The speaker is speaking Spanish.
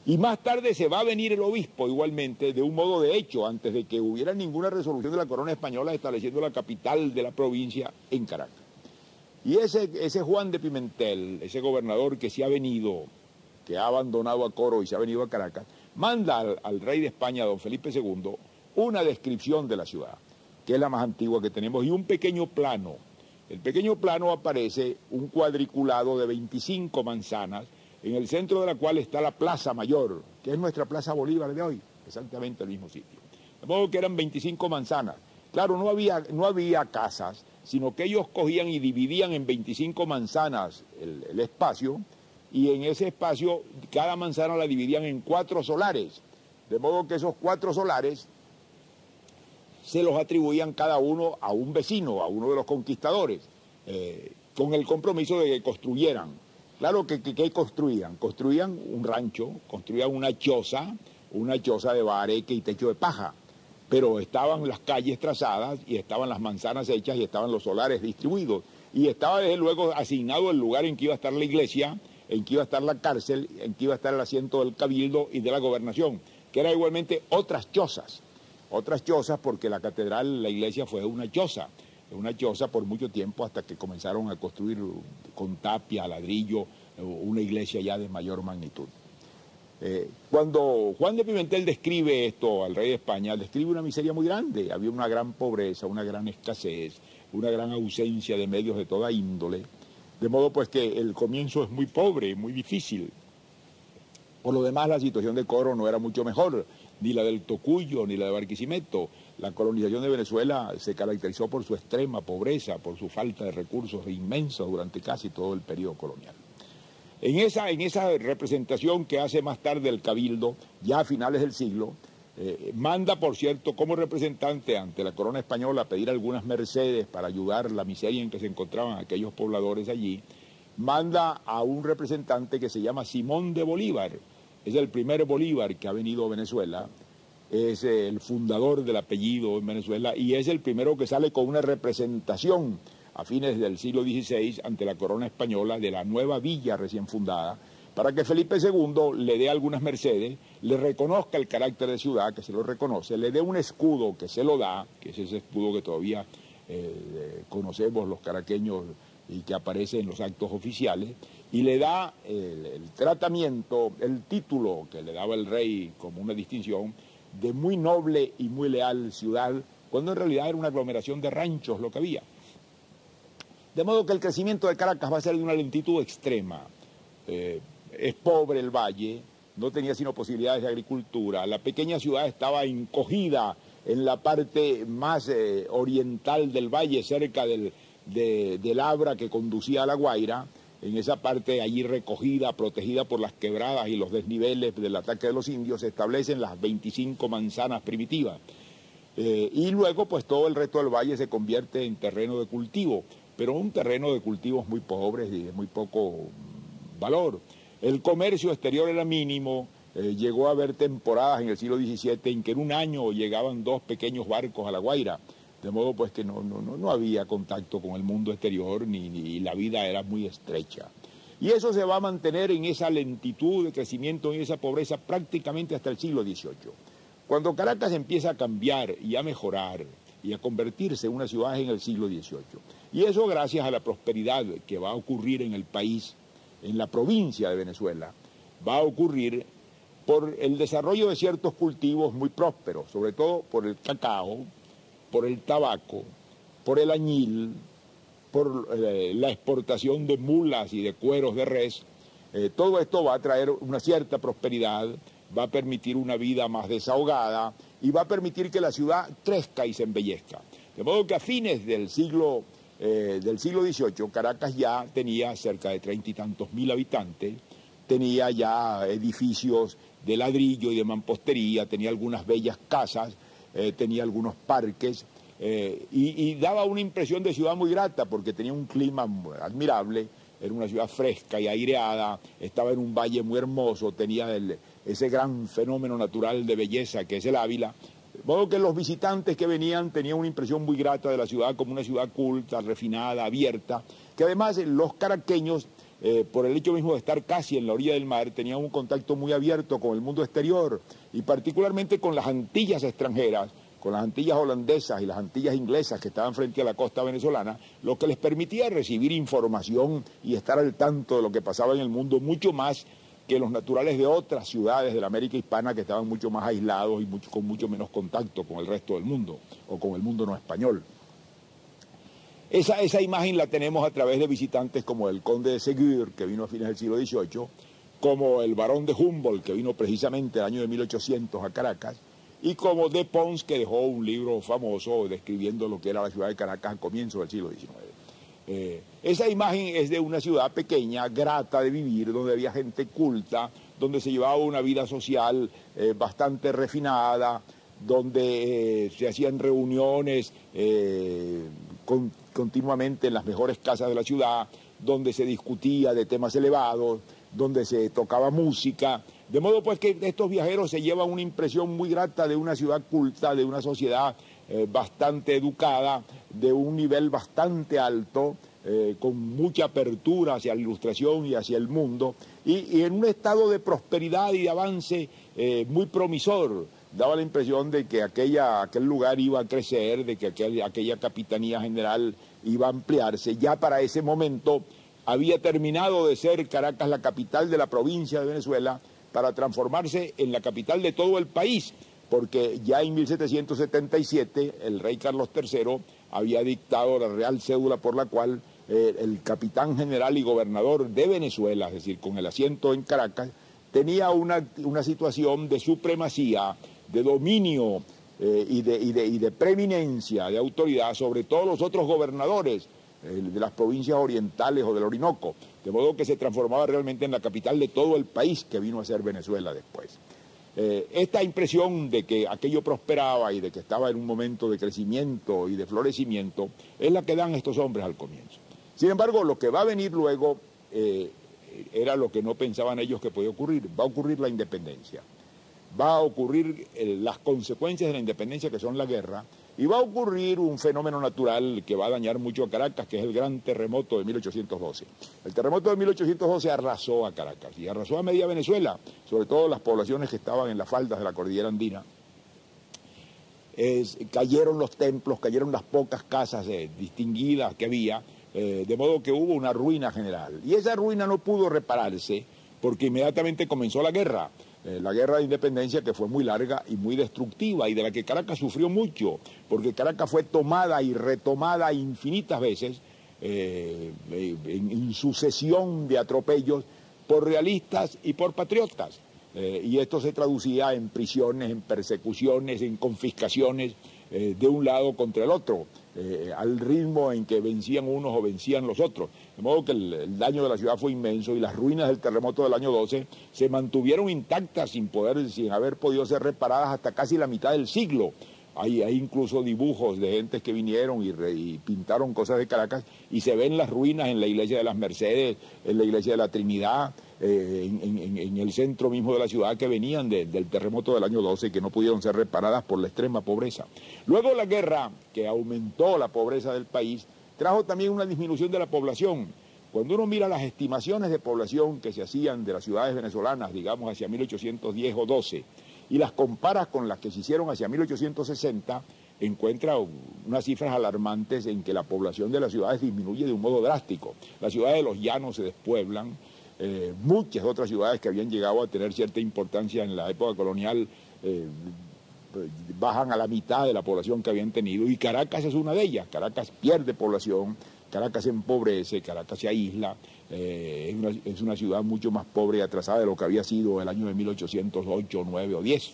Y más tarde se va a venir el obispo igualmente, de un modo de hecho, antes de que hubiera ninguna resolución de la corona española estableciendo la capital de la provincia en Caracas. Y ese Juan de Pimentel, ese gobernador que se ha venido, que ha abandonado a Coro y se ha venido a Caracas, manda al rey de España, don Felipe II, una descripción de la ciudad, que es la más antigua que tenemos, y un pequeño plano. El pequeño plano aparece un cuadriculado de 25 manzanas, en el centro de la cual está la Plaza Mayor, que es nuestra Plaza Bolívar de hoy, exactamente el mismo sitio. De modo que eran 25 manzanas. Claro, no había casas, sino que ellos cogían y dividían en 25 manzanas el espacio, y en ese espacio cada manzana la dividían en 4 solares, de modo que esos 4 solares se los atribuían cada uno a un vecino, a uno de los conquistadores, con el compromiso de que construyeran. Claro que construían. Construían un rancho, construían una choza de bareque y techo de paja, pero estaban las calles trazadas y estaban las manzanas hechas y estaban los solares distribuidos. Y estaba desde luego asignado el lugar en que iba a estar la iglesia, en que iba a estar la cárcel, en que iba a estar el asiento del cabildo y de la gobernación, que eran igualmente otras chozas porque la catedral, la iglesia fue una choza por mucho tiempo hasta que comenzaron a construir con tapia, ladrillo, una iglesia ya de mayor magnitud. Cuando Juan de Pimentel describe esto al rey de España, describe una miseria muy grande, había una gran pobreza, una gran escasez, una gran ausencia de medios de toda índole, de modo pues que el comienzo es muy pobre, muy difícil. Por lo demás, la situación de Coro no era mucho mejor, ni la del Tocuyo, ni la de Barquisimeto. La colonización de Venezuela se caracterizó por su extrema pobreza, por su falta de recursos inmensa durante casi todo el periodo colonial. En esa representación que hace más tarde el Cabildo, ya a finales del siglo, manda, por cierto, como representante ante la corona española a pedir algunas mercedes para ayudar la miseria en que se encontraban aquellos pobladores allí, manda a un representante que se llama Simón de Bolívar. Es el primer Bolívar que ha venido a Venezuela, es el fundador del apellido en Venezuela y es el primero que sale con una representación a fines del siglo XVI ante la corona española de la nueva villa recién fundada, para que Felipe II le dé algunas mercedes, le reconozca el carácter de ciudad, que se lo reconoce, le dé un escudo que se lo da, que es ese escudo que todavía conocemos los caraqueños y que aparece en los actos oficiales, y le da el tratamiento, el título que le daba el rey como una distinción de muy noble y muy leal ciudad, cuando en realidad era una aglomeración de ranchos lo que había. De modo que el crecimiento de Caracas va a ser de una lentitud extrema. Es pobre el valle, no tenía sino posibilidades de agricultura, la pequeña ciudad estaba encogida en la parte más oriental del valle, cerca del Abra que conducía a La Guaira, en esa parte allí recogida, protegida por las quebradas y los desniveles del ataque de los indios, se establecen las 25 manzanas primitivas. Y luego pues todo el resto del valle se convierte en terreno de cultivo, pero un terreno de cultivos muy pobres y de muy poco valor. El comercio exterior era mínimo, llegó a haber temporadas en el siglo XVII en que en un año llegaban 2 pequeños barcos a La Guaira, de modo pues que no había contacto con el mundo exterior ni la vida era muy estrecha. Y eso se va a mantener en esa lentitud de crecimiento, en esa pobreza prácticamente hasta el siglo XVIII. Cuando Caracas empieza a cambiar y a mejorar y a convertirse en una ciudad en el siglo XVIII. Y eso gracias a la prosperidad que va a ocurrir en el país, en la provincia de Venezuela, va a ocurrir por el desarrollo de ciertos cultivos muy prósperos, sobre todo por el cacao, por el tabaco, por el añil, por la exportación de mulas y de cueros de res. Todo esto va a traer una cierta prosperidad, va a permitir una vida más desahogada y va a permitir que la ciudad crezca y se embellezca. De modo que a fines del siglo XVIII, Caracas ya tenía cerca de 30 y tantos mil habitantes, tenía ya edificios de ladrillo y de mampostería, tenía algunas bellas casas, tenía algunos parques y daba una impresión de ciudad muy grata porque tenía un clima admirable, era una ciudad fresca y aireada, estaba en un valle muy hermoso, tenía ese gran fenómeno natural de belleza que es el Ávila. De modo que los visitantes que venían tenían una impresión muy grata de la ciudad como una ciudad culta, refinada, abierta, que además los caraqueños por el hecho mismo de estar casi en la orilla del mar, tenían un contacto muy abierto con el mundo exterior y particularmente con las Antillas extranjeras, con las Antillas holandesas y las Antillas inglesas que estaban frente a la costa venezolana, lo que les permitía recibir información y estar al tanto de lo que pasaba en el mundo mucho más que los naturales de otras ciudades de la América hispana que estaban mucho más aislados y con mucho menos contacto con el resto del mundo o con el mundo no español. Esa imagen la tenemos a través de visitantes como el conde de Segur, que vino a fines del siglo XVIII, como el barón de Humboldt, que vino precisamente el año de 1800 a Caracas, y como de Pons, que dejó un libro famoso describiendo lo que era la ciudad de Caracas a comienzos del siglo XIX. Esa imagen es de una ciudad pequeña, grata de vivir, donde había gente culta, donde se llevaba una vida social bastante refinada, donde se hacían reuniones continuamente en las mejores casas de la ciudad, donde se discutía de temas elevados, donde se tocaba música, de modo pues que estos viajeros se llevan una impresión muy grata de una ciudad culta, de una sociedad bastante educada, de un nivel bastante alto, con mucha apertura hacia la ilustración y hacia el mundo, y en un estado de prosperidad y de avance muy promisor. Daba la impresión de que aquel lugar iba a crecer, de que aquella capitanía general iba a ampliarse. Ya para ese momento había terminado de ser Caracas la capital de la provincia de Venezuela para transformarse en la capital de todo el país, porque ya en 1777 el rey Carlos III había dictado la real cédula por la cual el capitán general y gobernador de Venezuela, es decir, con el asiento en Caracas, tenía una situación de supremacía, de dominio y de preeminencia, de autoridad sobre todos los otros gobernadores de las provincias orientales o del Orinoco, de modo que se transformaba realmente en la capital de todo el país que vino a ser Venezuela después. Esta impresión de que aquello prosperaba y de que estaba en un momento de crecimiento y de florecimiento es la que dan estos hombres al comienzo. Sin embargo, lo que va a venir luego era lo que no pensaban ellos que podía ocurrir. Va a ocurrir la independencia, va a ocurrir las consecuencias de la independencia, que son la guerra, y va a ocurrir un fenómeno natural que va a dañar mucho a Caracas, que es el gran terremoto de 1812. El terremoto de 1812 arrasó a Caracas y arrasó a media Venezuela, sobre todo las poblaciones que estaban en las faldas de la cordillera andina. Cayeron los templos, cayeron las pocas casas distinguidas que había, de modo que hubo una ruina general. Y esa ruina no pudo repararse porque inmediatamente comenzó la guerra de independencia, que fue muy larga y muy destructiva y de la que Caracas sufrió mucho, porque Caracas fue tomada y retomada infinitas veces en sucesión de atropellos por realistas y por patriotas. Y esto se traducía en prisiones, en persecuciones, en confiscaciones de un lado contra el otro, al ritmo en que vencían unos o vencían los otros. De modo que el daño de la ciudad fue inmenso y las ruinas del terremoto del año 12 se mantuvieron intactas sin haber podido ser reparadas hasta casi la mitad del siglo. Hay incluso dibujos de gentes que vinieron y pintaron cosas de Caracas y se ven las ruinas en la iglesia de las Mercedes, en la iglesia de la Trinidad, en el centro mismo de la ciudad, que venían del terremoto del año 12 y que no pudieron ser reparadas por la extrema pobreza. Luego la guerra, que aumentó la pobreza del país, trajo también una disminución de la población. Cuando uno mira las estimaciones de población que se hacían de las ciudades venezolanas, digamos hacia 1810 o 12, y las comparas con las que se hicieron hacia 1860, encuentra unas cifras alarmantes en que la población de las ciudades disminuye de un modo drástico. Las ciudades de los llanos se despueblan, muchas otras ciudades que habían llegado a tener cierta importancia en la época colonial bajan a la mitad de la población que habían tenido, y Caracas es una de ellas. Caracas pierde población, Caracas se empobrece, Caracas se aísla, es una ciudad mucho más pobre y atrasada de lo que había sido el año de 1808, 9 o 10.